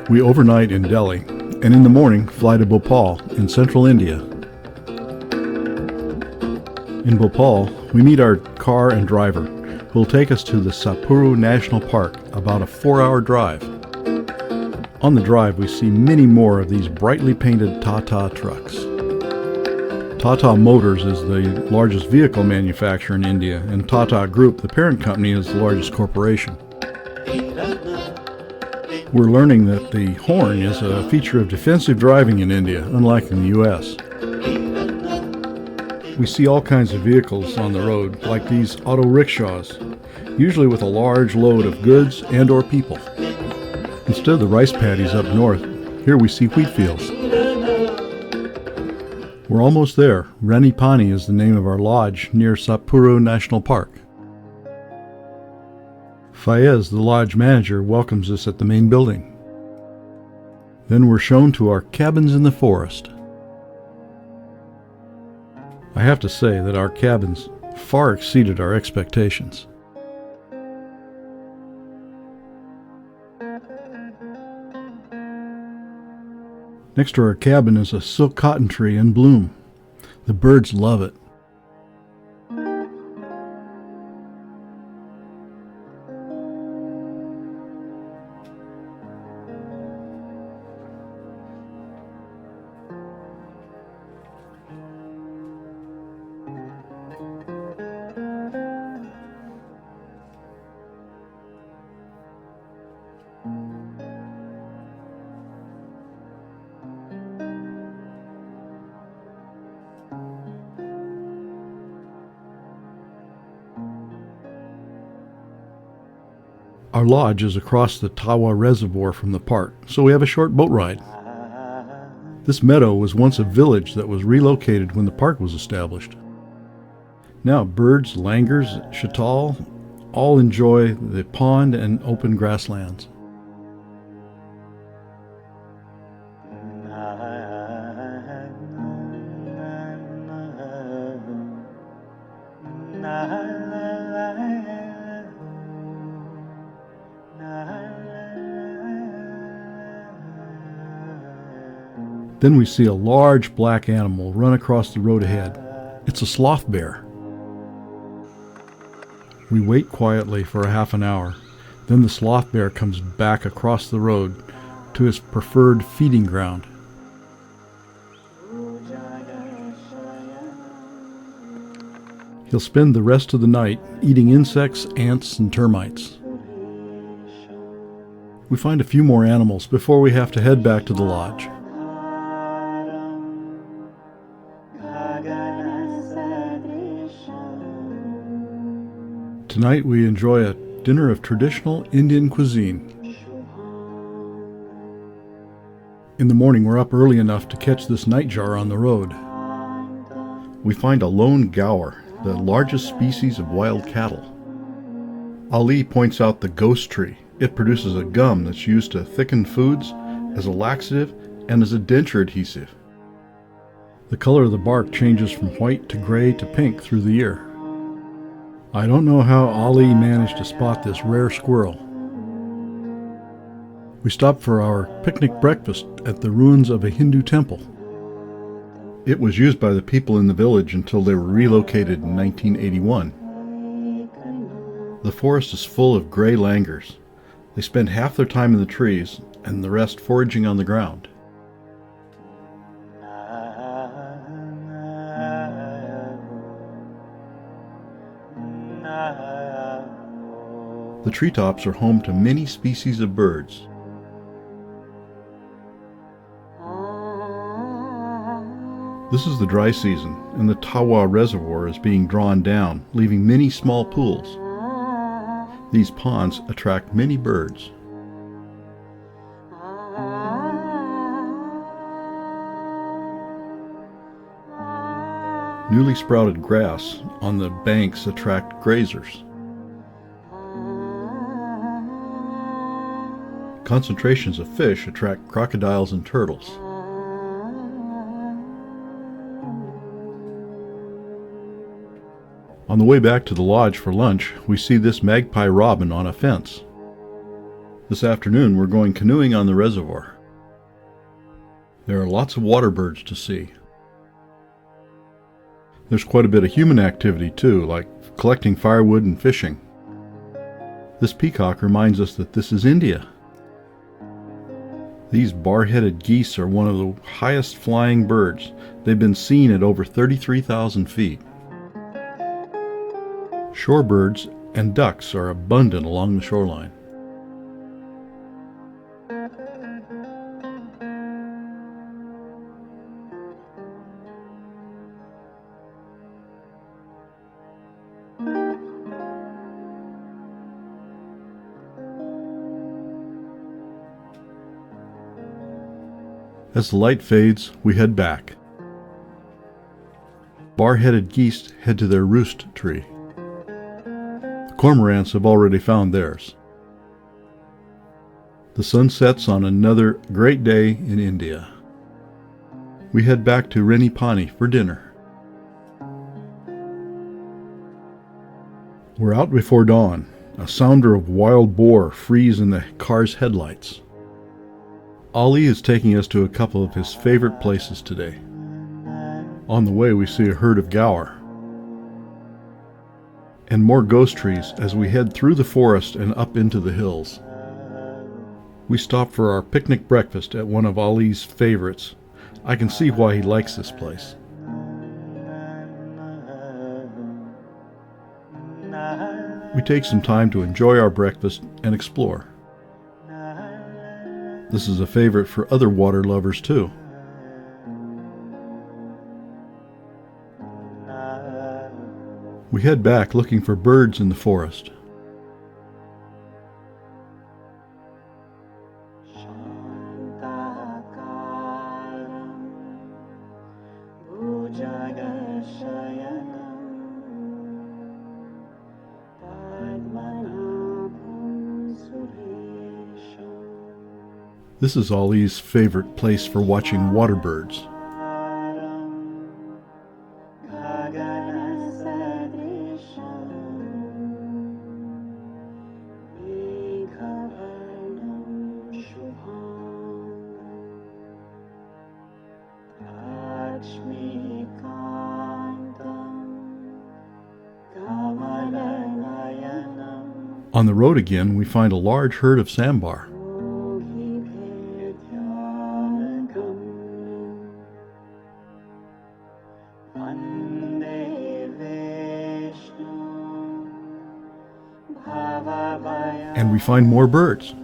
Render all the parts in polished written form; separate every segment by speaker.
Speaker 1: We overnight in Delhi, and in the morning fly to Bhopal in central India. In Bhopal, we meet our car and driver, who will take us to the Satpura National Park, about a 4-hour drive. On the drive, we see many more of these brightly painted Tata trucks. Tata Motors is the largest vehicle manufacturer in India, and Tata Group, the parent company, is the largest corporation. We're learning that the horn is a feature of defensive driving in India, unlike in the U.S. We see all kinds of vehicles on the road, like these auto rickshaws, usually with a large load of goods and or people. Instead of the rice paddies up north, here we see wheat fields. We're almost there. Reni Pani is the name of our lodge near Satpura National Park. Fayez, the lodge manager, welcomes us at the main building. Then we're shown to our cabins in the forest. I have to say that our cabins far exceeded our expectations. Next to our cabin is a silk cotton tree in bloom. The birds love it. Our lodge is across the Tawa Reservoir from the park, so we have a short boat ride. This meadow was once a village that was relocated when the park was established. Now birds, langurs, chatal, all enjoy the pond and open grasslands. Then we see a large black animal run across the road ahead. It's a sloth bear. We wait quietly for a half an hour. Then the sloth bear comes back across the road to his preferred feeding ground. He'll spend the rest of the night eating insects, ants, and termites. We find a few more animals before we have to head back to the lodge. Tonight we enjoy a dinner of traditional Indian cuisine. In the morning we're up early enough to catch this nightjar on the road. We find a lone gaur, the largest species of wild cattle. Ali points out the ghost tree. It produces a gum that's used to thicken foods, as a laxative, and as a denture adhesive. The color of the bark changes from white to gray to pink through the year. I don't know how Ali managed to spot this rare squirrel. We stopped for our picnic breakfast at the ruins of a Hindu temple. It was used by the people in the village until they were relocated in 1981. The forest is full of gray langurs. They spend half their time in the trees and the rest foraging on the ground. The treetops are home to many species of birds. This is the dry season, and the Tawa Reservoir is being drawn down, leaving many small pools. These ponds attract many birds. Newly sprouted grass on the banks attract grazers. Concentrations of fish attract crocodiles and turtles. On the way back to the lodge for lunch, we see this magpie robin on a fence. This afternoon, we're going canoeing on the reservoir. There are lots of water birds to see. There's quite a bit of human activity too, like collecting firewood and fishing. This peacock reminds us that this is India. These bar-headed geese are one of the highest flying birds. They've been seen at over 33,000 feet. Shorebirds and ducks are abundant along the shoreline. As the light fades, we head back. Bar-headed geese head to their roost tree. The cormorants have already found theirs. The sun sets on another great day in India. We head back to Reni Pani for dinner. We're out before dawn. A sounder of wild boar frees in the car's headlights. Ali is taking us to a couple of his favorite places today. On the way, we see a herd of gaur and more ghost trees as we head through the forest and up into the hills. We stop for our picnic breakfast at one of Ali's favorites. I can see why he likes this place. We take some time to enjoy our breakfast and explore. This is a favorite for other water lovers too. We head back looking for birds in the forest. This is Ali's favorite place for watching water birds. On the road again, we find a large herd of sambar. And we find more birds,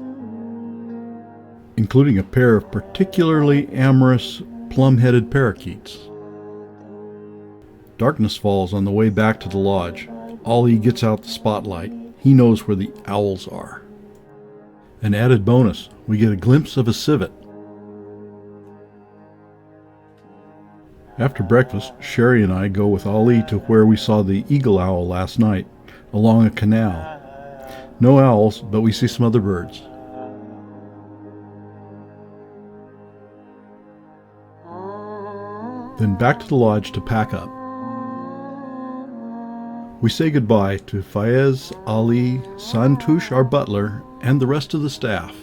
Speaker 1: including a pair of particularly amorous plum-headed parakeets. Darkness falls on the way back to the lodge. Ali gets out the spotlight. He knows where the owls are. An added bonus, we get a glimpse of a civet. After breakfast, Sherry and I go with Ali to where we saw the eagle owl last night, along a canal. No owls, but we see some other birds. Then back to the lodge to pack up. We say goodbye to Faiz, Ali, Santush, our butler, and the rest of the staff.